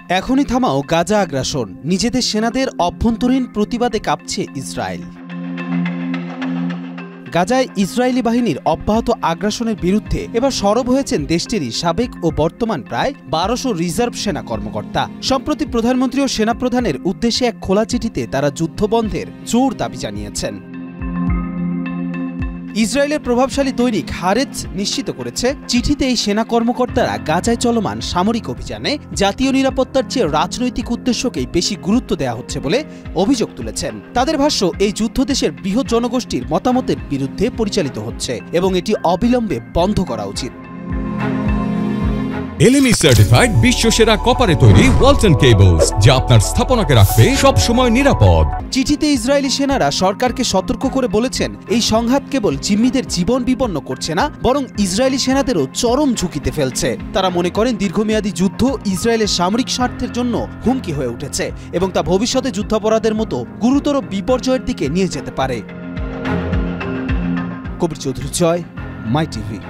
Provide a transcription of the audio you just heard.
এখনই থামাও গাজা আগ্রাসন, নিজেদের সেনাদের অভ্যন্তরীণ প্রতিবাদে কাঁপছে ইসরায়েল। গাজায় ইসরায়েলি বাহিনীর অব্যাহত আগ্রাসনের বিরুদ্ধে এবার সরব হয়েছেন দেশটিরই সাবেক ও বর্তমান প্রায় ১২০০ রিজার্ভ সেনা কর্মকর্তা। সম্প্রতি প্রধানমন্ত্রী ও সেনাপ্রধানের উদ্দেশ্যে এক খোলা চিঠিতে তারা যুদ্ধবন্ধের জোর দাবি জানিয়েছেন। ইসরায়েলের প্রভাবশালী দৈনিক হারেজ নিশ্চিত করেছে, চিঠিতে এই সেনা কর্মকর্তারা গাজায় চলমান সামরিক অভিযানে জাতীয় নিরাপত্তার চেয়ে রাজনৈতিক উদ্দেশ্যকেই বেশি গুরুত্ব দেওয়া হচ্ছে বলে অভিযোগ তুলেছেন। তাদের ভাষ্য, এই যুদ্ধ দেশের বৃহৎ জনগোষ্ঠীর মতামতের বিরুদ্ধে পরিচালিত হচ্ছে এবং এটি অবিলম্বে বন্ধ করা উচিত। এলএমই সার্টিফাইড বিশ্বসেরা কপারে তৈরি ওয়ালটন কেবলস, যা আপনার স্থাপনাকে রাখবে সব সময় নিরাপদ। চিঠিতে ইসরায়েলি সেনারা সরকারকে সতর্ক করে বলেছেন, এই সংঘাত কেবল জিম্মিদের জীবন বিপন্ন করছে না, বরং ইসরায়েলি সেনাদেরও চরম ঝুঁকিতে ফেলছে। তারা মনে করেন দীর্ঘমেয়াদী যুদ্ধ ইসরায়েলের সামরিক স্বার্থের জন্য হুমকি হয়ে উঠেছে এবং তা ভবিষ্যতে যুদ্ধাপরাধের মতো গুরুতর বিপর্যয়ের দিকে নিয়ে যেতে পারে। কবির চৌধুরী, জয়, মাই টিভি।